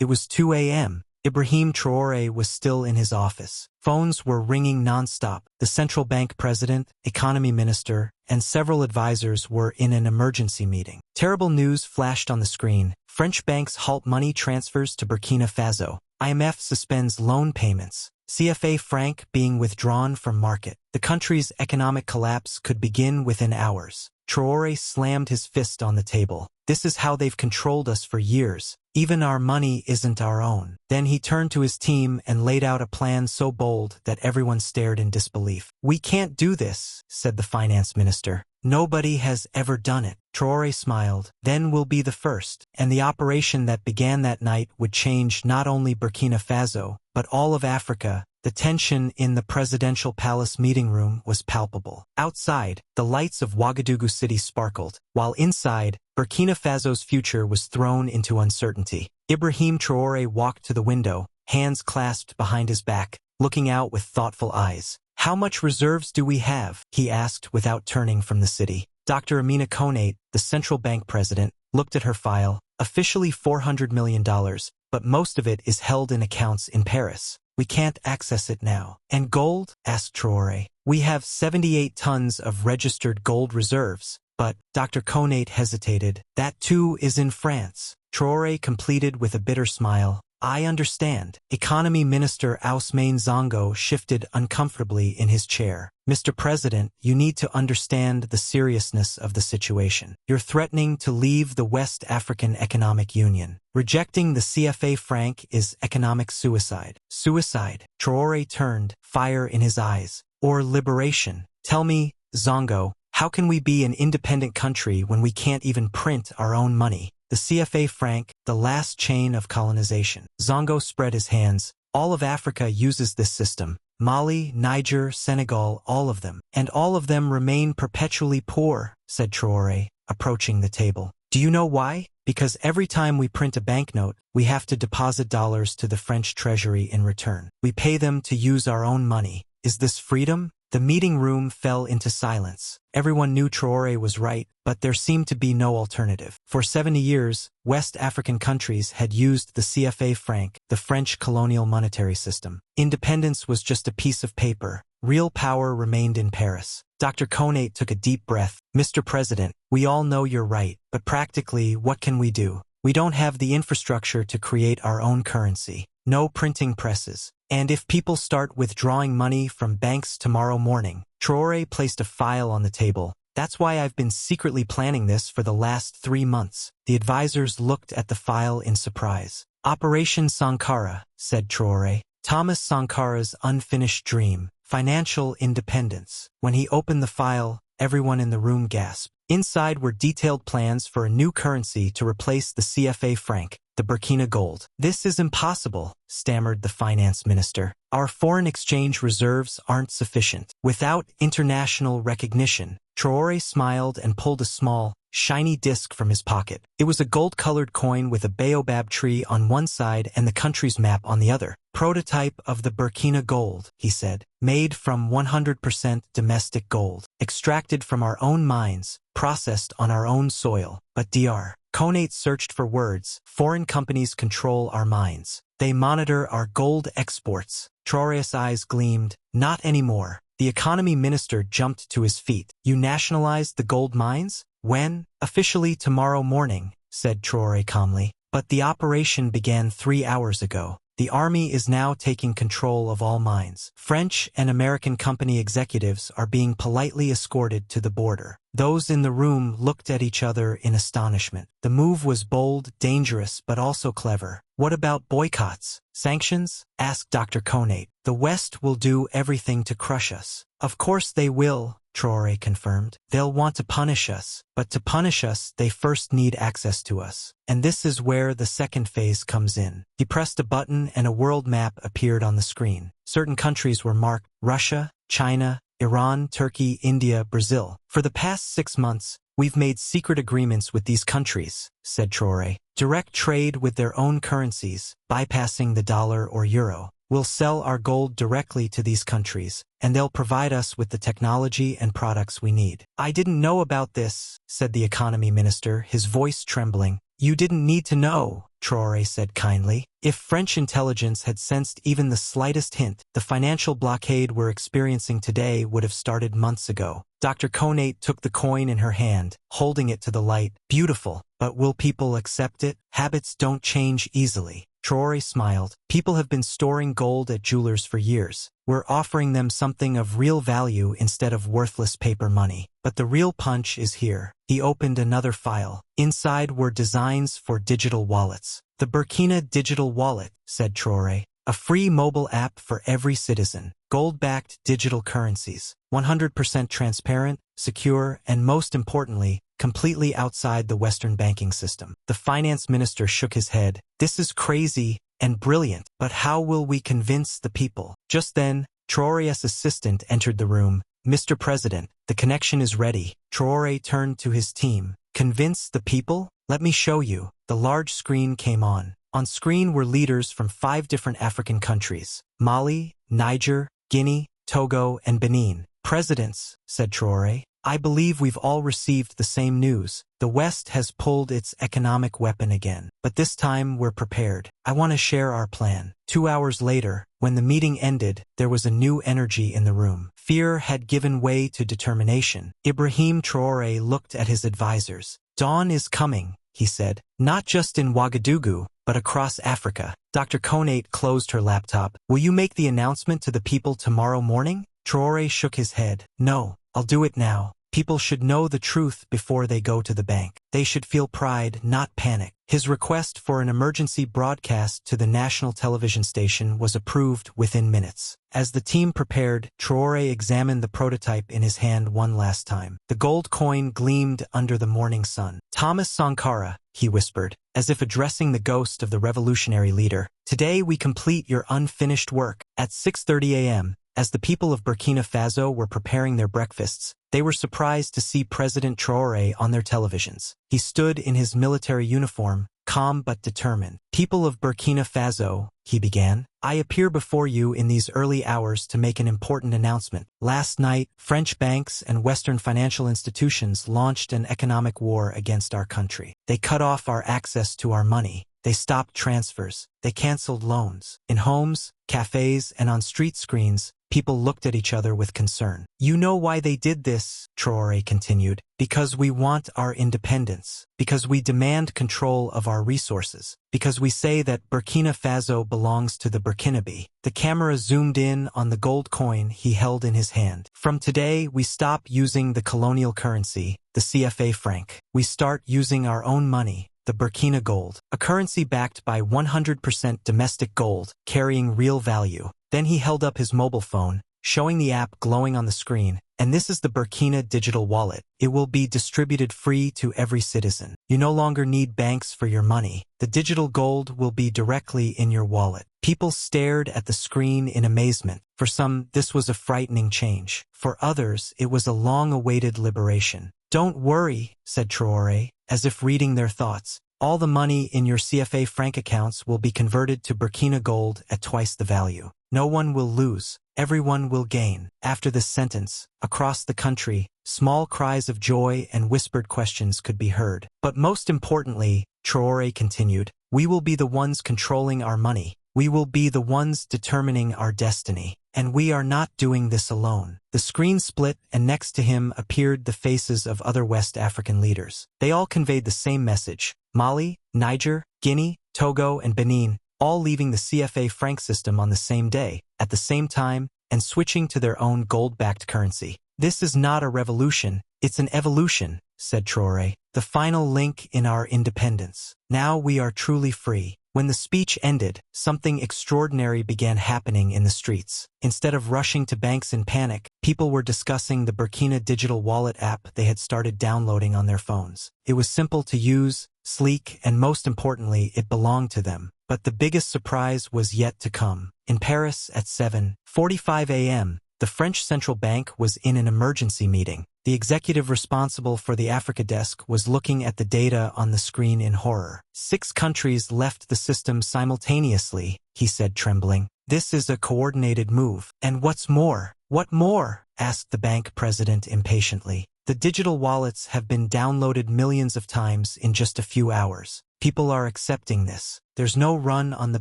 It was 2 a.m. Ibrahim Traoré was still in his office. Phones were ringing nonstop. The central bank president, economy minister, and several advisors were in an emergency meeting. Terrible news flashed on the screen. French banks halt money transfers to Burkina Faso. IMF suspends loan payments. CFA franc being withdrawn from market. The country's economic collapse could begin within hours. Traoré slammed his fist on the table. This is how they've controlled us for years. Even our money isn't our own. Then he turned to his team and laid out a plan so bold that everyone stared in disbelief. We can't do this, said the finance minister. Nobody has ever done it. Traoré smiled. Then we'll be the first. And the operation that began that night would change not only Burkina Faso, but all of Africa. The tension in the presidential palace meeting room was palpable. Outside, the lights of Ouagadougou city sparkled, while inside, Burkina Faso's future was thrown into uncertainty. Ibrahim Traoré walked to the window, hands clasped behind his back, looking out with thoughtful eyes. How much reserves do we have? He asked without turning from the city. Dr. Amina Konate, the central bank president, looked at her file. Officially $400 million, but most of it is held in accounts in Paris. We can't access it now. And gold? Asked Traoré. We have 78 tons of registered gold reserves, but Dr. Konate hesitated. That too is in France. Traoré completed with a bitter smile. I understand. Economy Minister Ousmane Sonko shifted uncomfortably in his chair. Mr. President, you need to understand the seriousness of the situation. You're threatening to leave the West African Economic Union. Rejecting the CFA franc is economic suicide. Suicide? Traoré turned, fire in his eyes. Or liberation? Tell me, Sonko, how can we be an independent country when we can't even print our own money? The CFA franc, the last chain of colonization. Sonko spread his hands. All of Africa uses this system. Mali, Niger, Senegal, all of them. And all of them remain perpetually poor, said Traoré, approaching the table. Do you know why? Because every time we print a banknote, we have to deposit dollars to the French treasury in return. We pay them to use our own money. Is this freedom? The meeting room fell into silence. Everyone knew Traoré was right, but there seemed to be no alternative. For 70 years, West African countries had used the CFA franc, the French colonial monetary system. Independence was just a piece of paper. Real power remained in Paris. Dr. Konate took a deep breath. Mr. President, we all know you're right, but practically, what can we do? We don't have the infrastructure to create our own currency. No printing presses. And if people start withdrawing money from banks tomorrow morning, Traoré placed a file on the table. That's why I've been secretly planning this for the last 3 months. The advisors looked at the file in surprise. Operation Sankara, said Traoré. Thomas Sankara's unfinished dream, financial independence. When he opened the file, everyone in the room gasped. Inside were detailed plans for a new currency to replace the CFA franc, the Burkina gold. This is impossible, stammered the finance minister. Our foreign exchange reserves aren't sufficient. Without international recognition, Traoré smiled and pulled a small, shiny disc from his pocket. It was a gold-colored coin with a baobab tree on one side and the country's map on the other. Prototype of the Burkina gold, he said. Made from 100% domestic gold. Extracted from our own mines, processed on our own soil. But Dr. Konate searched for words. Foreign companies control our mines. They monitor our gold exports. Traoré's eyes gleamed. Not anymore. The economy minister jumped to his feet. You nationalized the gold mines? When? Officially tomorrow morning, said Traoré calmly. But the operation began 3 hours ago. The army is now taking control of all mines. French and American company executives are being politely escorted to the border. Those in the room looked at each other in astonishment. The move was bold, dangerous, but also clever. What about boycotts? Sanctions? Asked Dr. Konate. The West will do everything to crush us. Of course they will, Traoré confirmed. They'll want to punish us, but to punish us, they first need access to us. And this is where the second phase comes in. He pressed a button and a world map appeared on the screen. Certain countries were marked: Russia, China, Iran, Turkey, India, Brazil. For the past 6 months, we've made secret agreements with these countries, said Traoré. Direct trade with their own currencies, bypassing the dollar or euro. We'll sell our gold directly to these countries, and they'll provide us with the technology and products we need. I didn't know about this, said the economy minister, his voice trembling. You didn't need to know, Traoré said kindly. If French intelligence had sensed even the slightest hint, the financial blockade we're experiencing today would have started months ago. Dr. Konate took the coin in her hand, holding it to the light. Beautiful, but will people accept it? Habits don't change easily. Traoré smiled. People have been storing gold at jewelers for years. We're offering them something of real value instead of worthless paper money. But the real punch is here. He opened another file. Inside were designs for digital wallets. The Burkina Digital Wallet, said Traoré. A free mobile app for every citizen. Gold-backed digital currencies. 100% transparent, secure, and most importantly, completely outside the Western banking system. The finance minister shook his head. This is crazy and brilliant, but how will we convince the people? Just then, Traoré's assistant entered the room. Mr. President, the connection is ready. Traoré turned to his team. Convince the people? Let me show you. The large screen came on. On screen were leaders from 5 different African countries: Mali, Niger, Guinea, Togo, and Benin. Presidents, said Traoré. I believe we've all received the same news. The West has pulled its economic weapon again. But this time we're prepared. I want to share our plan. 2 hours later, when the meeting ended, there was a new energy in the room. Fear had given way to determination. Ibrahim Traoré looked at his advisors. Dawn is coming, he said. Not just in Ouagadougou, but across Africa. Dr. Konate closed her laptop. Will you make the announcement to the people tomorrow morning? Traoré shook his head. No, I'll do it now. People should know the truth before they go to the bank. They should feel pride, not panic. His request for an emergency broadcast to the national television station was approved within minutes. As the team prepared, Traoré examined the prototype in his hand one last time. The gold coin gleamed under the morning sun. Thomas Sankara, he whispered, as if addressing the ghost of the revolutionary leader. Today we complete your unfinished work. At 6:30 a.m., as the people of Burkina Faso were preparing their breakfasts, they were surprised to see President Traoré on their televisions. He stood in his military uniform, calm but determined. People of Burkina Faso, he began, I appear before you in these early hours to make an important announcement. Last night, French banks and Western financial institutions launched an economic war against our country. They cut off our access to our money. They stopped transfers. They canceled loans. In homes, cafes, and on street screens, people looked at each other with concern. You know why they did this, Traoré continued. Because we want our independence. Because we demand control of our resources. Because we say that Burkina Faso belongs to the Burkinabe. The camera zoomed in on the gold coin he held in his hand. From today, we stop using the colonial currency, the CFA franc. We start using our own money, the Burkina gold, a currency backed by 100% domestic gold, carrying real value. Then he held up his mobile phone, showing the app glowing on the screen. And this is the Burkina Digital Wallet. It will be distributed free to every citizen. You no longer need banks for your money. The digital gold will be directly in your wallet. People stared at the screen in amazement. For some, this was a frightening change. For others, it was a long-awaited liberation. Don't worry, said Traoré, as if reading their thoughts. All the money in your CFA franc accounts will be converted to Burkina gold at twice the value. No one will lose. Everyone will gain. After this sentence, across the country, small cries of joy and whispered questions could be heard. But most importantly, Traoré continued, we will be the ones controlling our money. We will be the ones determining our destiny. And we are not doing this alone. The screen split, and next to him appeared the faces of other West African leaders. They all conveyed the same message. Mali, Niger, Guinea, Togo, and Benin, all leaving the CFA franc system on the same day, at the same time, and switching to their own gold-backed currency. This is not a revolution, it's an evolution, said Traoré, the final link in our independence. Now we are truly free. When the speech ended, something extraordinary began happening in the streets. Instead of rushing to banks in panic, people were discussing the Burkina Digital Wallet app they had started downloading on their phones. It was simple to use, sleek, and most importantly, it belonged to them. But the biggest surprise was yet to come. In Paris at 7:45 a.m., the French central bank was in an emergency meeting. The executive responsible for the Africa desk was looking at the data on the screen in horror. 6 countries left the system simultaneously, he said, trembling. This is a coordinated move. And what's more? What more? Asked the bank president impatiently. The digital wallets have been downloaded millions of times in just a few hours. People are accepting this. There's no run on the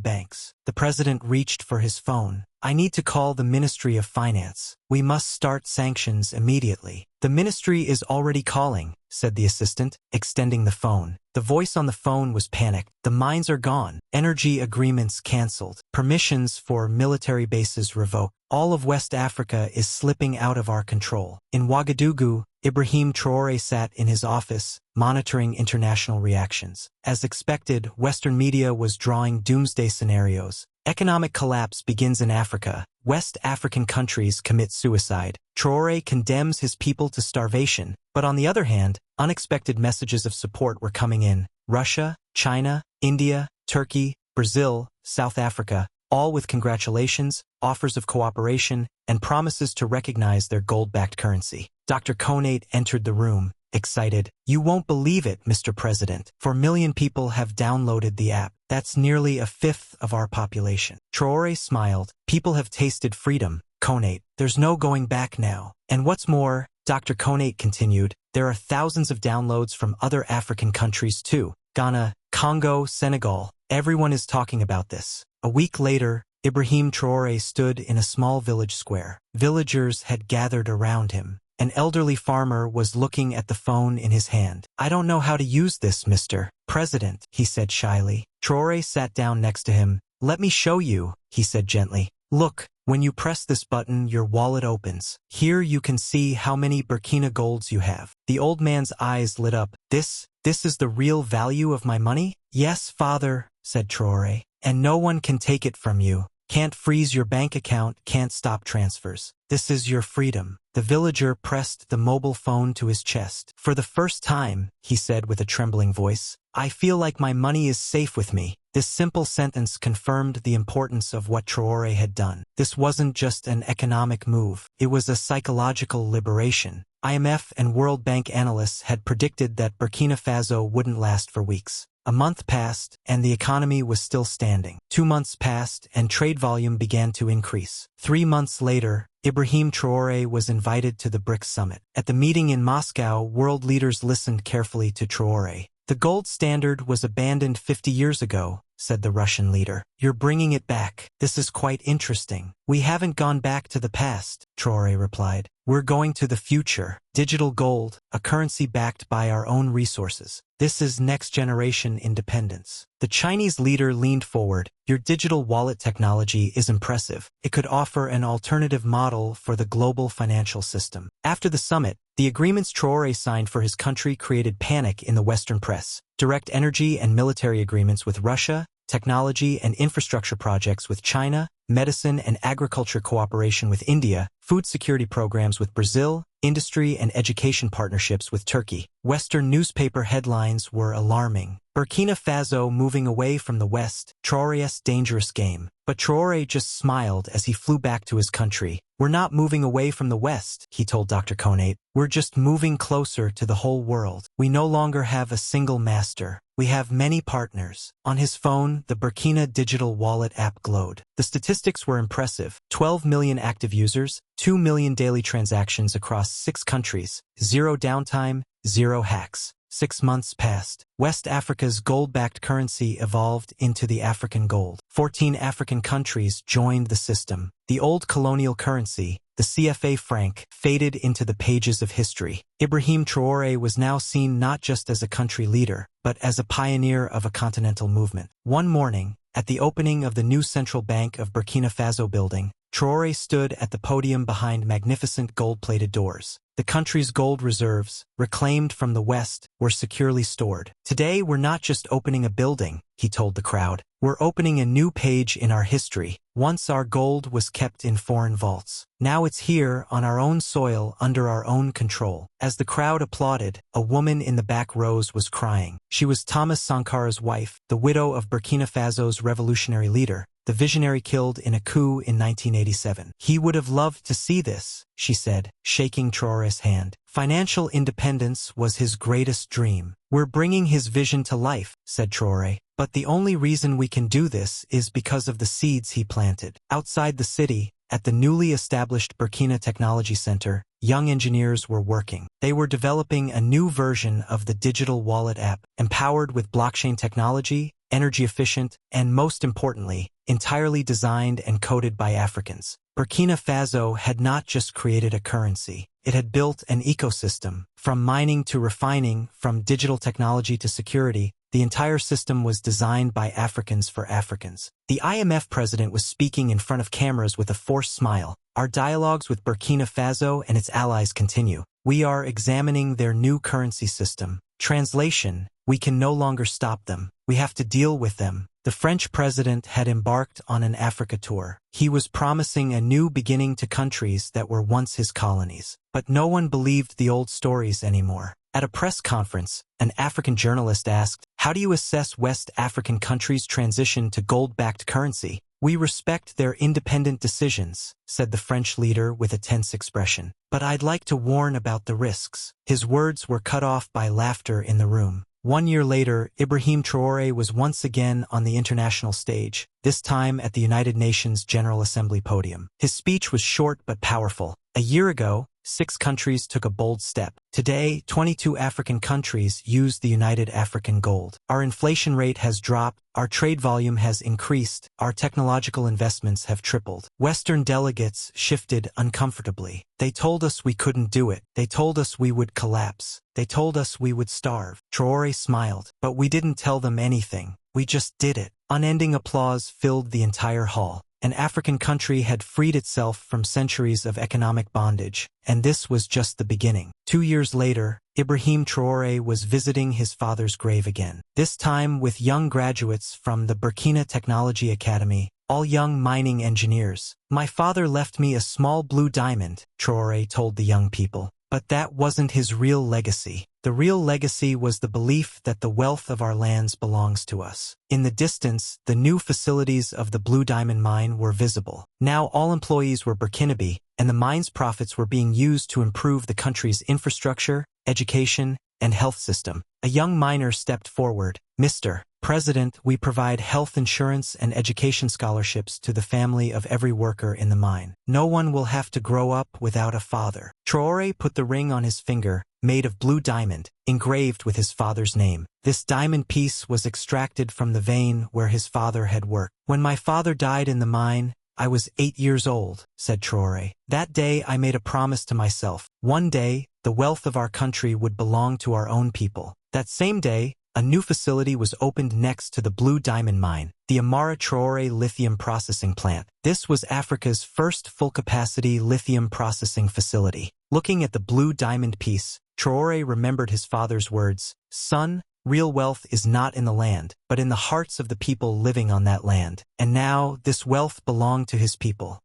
banks. The president reached for his phone. I need to call the Ministry of Finance. We must start sanctions immediately. The ministry is already calling, said the assistant, extending the phone. The voice on the phone was panicked. The mines are gone. Energy agreements cancelled. Permissions for military bases revoked. All of West Africa is slipping out of our control. In Ouagadougou, Ibrahim Traoré sat in his office, monitoring international reactions. As expected, Western media was drawing doomsday scenarios. Economic collapse begins in Africa. West African countries commit suicide. Traoré condemns his people to starvation. But on the other hand, unexpected messages of support were coming in. Russia, China, India, Turkey, Brazil, South Africa, all with congratulations, offers of cooperation, and promises to recognize their gold-backed currency. Dr. Konate entered the room, excited. You won't believe it, Mr. President. 4 million people have downloaded the app. That's nearly a fifth of our population. Traoré smiled. People have tasted freedom, Konate. There's no going back now. And what's more, Dr. Konate continued, there are thousands of downloads from other African countries too. Ghana, Congo, Senegal. Everyone is talking about this. A week later, Ibrahim Traoré stood in a small village square. Villagers had gathered around him. An elderly farmer was looking at the phone in his hand. I don't know how to use this, Mr. President, he said shyly. Traoré sat down next to him. Let me show you, he said gently. Look, when you press this button, your wallet opens. Here you can see how many Burkina golds you have. The old man's eyes lit up. This is the real value of my money? Yes, father, said Traoré. And no one can take it from you. Can't freeze your bank account, can't stop transfers. This is your freedom. The villager pressed the mobile phone to his chest. For the first time, he said with a trembling voice, I feel like my money is safe with me. This simple sentence confirmed the importance of what Traoré had done. This wasn't just an economic move. It was a psychological liberation. IMF and World Bank analysts had predicted that Burkina Faso wouldn't last for weeks. A month passed, and the economy was still standing. 2 months passed, and trade volume began to increase. 3 months later, Ibrahim Traoré was invited to the BRICS summit. At the meeting in Moscow, world leaders listened carefully to Traoré. The gold standard was abandoned 50 years ago, said the Russian leader. You're bringing it back. This is quite interesting. We haven't gone back to the past, Traoré replied. We're going to the future. Digital gold, a currency backed by our own resources. This is next-generation independence. The Chinese leader leaned forward. Your digital wallet technology is impressive. It could offer an alternative model for the global financial system. After the summit, the agreements Traoré signed for his country created panic in the Western press. Direct energy and military agreements with Russia, technology and infrastructure projects with China, medicine and agriculture cooperation with India, food security programs with Brazil, industry and education partnerships with Turkey. Western newspaper headlines were alarming. Burkina Faso moving away from the West, Traoré's dangerous game. But Traoré just smiled as he flew back to his country. We're not moving away from the West, he told Dr. Konate. We're just moving closer to the whole world. We no longer have a single master. We have many partners. On his phone, the Burkina digital wallet app glowed. The statistics were impressive. 12 million active users, 2 million daily transactions across 6 countries, 0 downtime, 0 hacks. 6 months passed. West Africa's gold-backed currency evolved into the African gold. 14 African countries joined the system. The old colonial currency, the CFA franc, faded into the pages of history. Ibrahim Traoré was now seen not just as a country leader, but as a pioneer of a continental movement. One morning, at the opening of the new Central Bank of Burkina Faso building, Traoré stood at the podium behind magnificent gold-plated doors. The country's gold reserves, reclaimed from the West, were securely stored. Today, we're not just opening a building, he told the crowd. We're opening a new page in our history. Once our gold was kept in foreign vaults. Now it's here, on our own soil, under our own control. As the crowd applauded, a woman in the back rows was crying. She was Thomas Sankara's wife, the widow of Burkina Faso's revolutionary leader, the visionary killed in a coup in 1987. He would have loved to see this, she said, shaking Traoré's hand. Financial independence was his greatest dream. We're bringing his vision to life, said Traoré. But the only reason we can do this is because of the seeds he planted. Outside the city, at the newly established Burkina Technology Center, young engineers were working. They were developing a new version of the digital wallet app, empowered with blockchain technology, energy efficient, and most importantly, entirely designed and coded by Africans. Burkina Faso had not just created a currency. It had built an ecosystem. From mining to refining, from digital technology to security, the entire system was designed by Africans for Africans. The IMF president was speaking in front of cameras with a forced smile. Our dialogues with Burkina Faso and its allies continue. We are examining their new currency system. Translation: we can no longer stop them. We have to deal with them. The French president had embarked on an Africa tour. He was promising a new beginning to countries that were once his colonies. But no one believed the old stories anymore. At a press conference, an African journalist asked, "How do you assess West African countries' transition to gold-backed currency?" "We respect their independent decisions," said the French leader with a tense expression. "But I'd like to warn about the risks." His words were cut off by laughter in the room. 1 year later, Ibrahim Traoré was once again on the international stage, this time at the United Nations General Assembly podium. His speech was short but powerful. A year ago, 6 countries took a bold step. Today, 22 African countries use the United African Gold. Our inflation rate has dropped, our trade volume has increased, our technological investments have tripled. Western delegates shifted uncomfortably. They told us we couldn't do it. They told us we would collapse. They told us we would starve. Traoré smiled, but we didn't tell them anything. We just did it. Unending applause filled the entire hall. An African country had freed itself from centuries of economic bondage, and this was just the beginning. 2 years later, Ibrahim Traoré was visiting his father's grave again, this time with young graduates from the Burkina Technology Academy, all young mining engineers. "My father left me a small blue diamond," Traoré told the young people. But that wasn't his real legacy. The real legacy was the belief that the wealth of our lands belongs to us. In the distance, the new facilities of the Blue Diamond Mine were visible. Now all employees were Burkinabe, and the mine's profits were being used to improve the country's infrastructure, education, and health system. A young miner stepped forward. "Mr. President, we provide health insurance and education scholarships to the family of every worker in the mine. No one will have to grow up without a father." Traoré put the ring on his finger, made of blue diamond, engraved with his father's name. This diamond piece was extracted from the vein where his father had worked. "When my father died in the mine, I was 8 years old," said Traoré. "That day I made a promise to myself. One day, the wealth of our country would belong to our own people." That same day, a new facility was opened next to the Blue Diamond Mine, the Amara Traoré Lithium Processing Plant. This was Africa's first full-capacity lithium processing facility. Looking at the blue diamond piece, Traoré remembered his father's words, "Son, real wealth is not in the land, but in the hearts of the people living on that land." And now, this wealth belonged to his people.